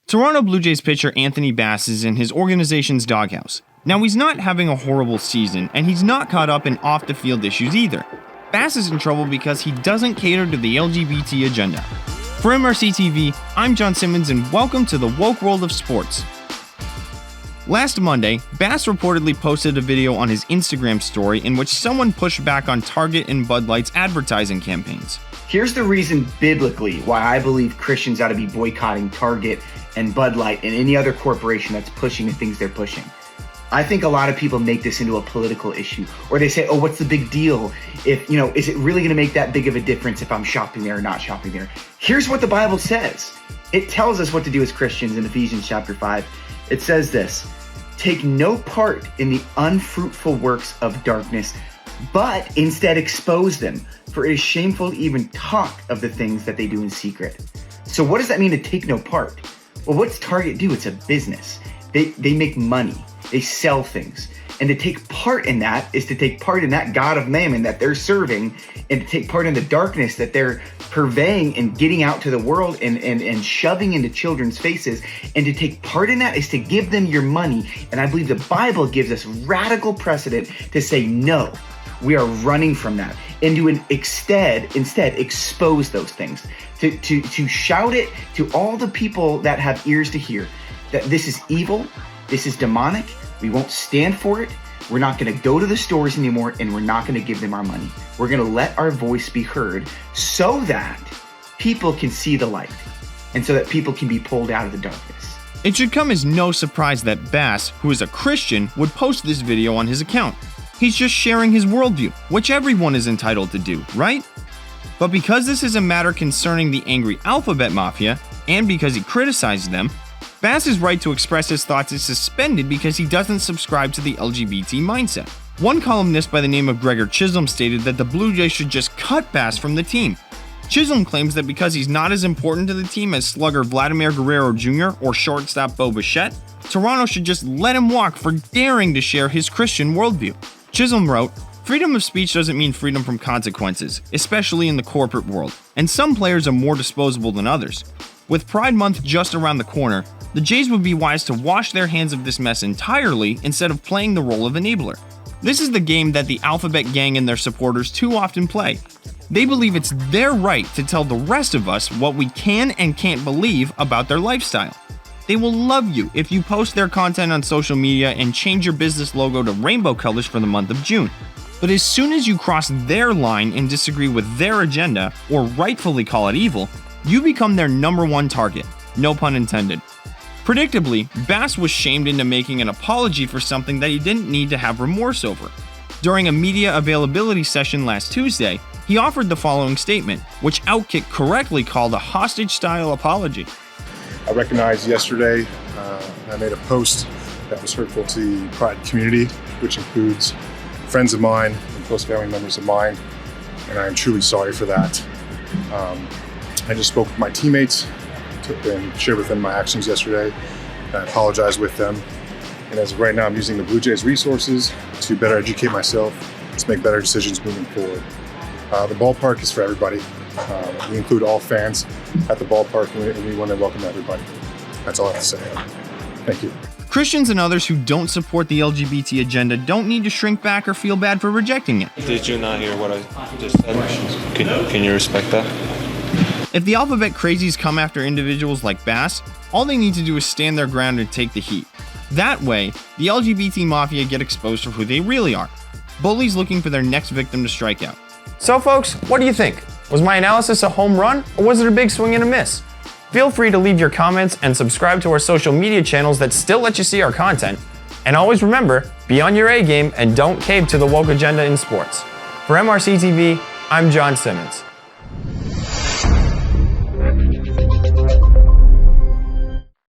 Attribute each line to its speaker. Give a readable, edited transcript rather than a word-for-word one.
Speaker 1: Toronto Blue Jays pitcher Anthony Bass is in his organization's doghouse. Now, he's not having a horrible season, and he's not caught up in off-the-field issues either. Bass is in trouble because he doesn't cater to the LGBT agenda. For MRC-TV, I'm John Simmons, and welcome to the woke world of sports. Last Monday, Bass reportedly posted a video on his Instagram story in which someone pushed back on Target and Bud Light's advertising campaigns.
Speaker 2: Here's the reason biblically why I believe Christians ought to be boycotting Target and Bud Light and any other corporation that's pushing the things they're pushing. I think a lot of people make this into a political issue, or they say, oh, what's the big deal? If, is it really going to make that big of a difference if I'm shopping there or not shopping there? Here's what the Bible says. It tells us what to do as Christians in Ephesians chapter 5. It says this: take no part in the unfruitful works of darkness, but instead expose them, for it is shameful to even talk of the things that they do in secret. So what does that mean to take no part? Well, what's Target do? It's a business. They make money. They sell things. And to take part in that is to take part in that God of mammon that they're serving, and to take part in the darkness that they're purveying and getting out to the world and shoving into children's faces. And to take part in that is to give them your money. And I believe the Bible gives us radical precedent to say, no, we are running from that. And to instead expose those things. To shout it to all the people that have ears to hear that this is evil, this is demonic, we won't stand for it, we're not going to go to the stores anymore, and we're not going to give them our money. We're going to let our voice be heard so that people can see the light and so that people can be pulled out of the darkness.
Speaker 1: It should come as no surprise that Bass, who is a Christian, would post this video on his account. He's just sharing his worldview, which everyone is entitled to do, right? But because this is a matter concerning the angry Alphabet Mafia, and because he criticized them, Bass's right to express his thoughts is suspended because he doesn't subscribe to the LGBT mindset. One columnist by the name of Gregor Chisholm stated that the Blue Jays should just cut Bass from the team. Chisholm claims that because he's not as important to the team as slugger Vladimir Guerrero Jr. or shortstop Bo Bichette, Toronto should just let him walk for daring to share his Christian worldview. Chisholm wrote, "Freedom of speech doesn't mean freedom from consequences, especially in the corporate world, and some players are more disposable than others. With Pride Month just around the corner, the Jays would be wise to wash their hands of this mess entirely instead of playing the role of enabler. This is the game that the Alphabet Gang and their supporters too often play. They believe it's their right to tell the rest of us what we can and can't believe about their lifestyle. They will love you if you post their content on social media and change your business logo to rainbow colors for the month of June. But as soon as you cross their line and disagree with their agenda, or rightfully call it evil, you become their number one target. No pun intended." Predictably, Bass was shamed into making an apology for something that he didn't need to have remorse over. During a media availability session last Tuesday, he offered the following statement, which Outkick correctly called a hostage-style apology.
Speaker 3: I recognized yesterday I made a post that was hurtful to the Pride community, which includes friends of mine and close family members of mine, and I am truly sorry for that. I just spoke with my teammates and shared with them my actions yesterday. I apologize with them. And as of right now, I'm using the Blue Jays resources to better educate myself, to make better decisions moving forward. The ballpark is for everybody. We include all fans at the ballpark, and we want to welcome everybody. That's all I have to say. Thank you.
Speaker 1: Christians and others who don't support the LGBT agenda don't need to shrink back or feel bad for rejecting it.
Speaker 4: Did you not hear what I just said? Can you respect that?
Speaker 1: If the Alphabet crazies come after individuals like Bass, all they need to do is stand their ground and take the heat. That way, the LGBT Mafia get exposed for who they really are. Bullies looking for their next victim to strike out. So folks, what do you think? Was my analysis a home run, or was it a big swing and a miss? Feel free to leave your comments and subscribe to our social media channels that still let you see our content. And always remember, be on your A game and don't cave to the woke agenda in sports. For MRC TV, I'm John Simmons.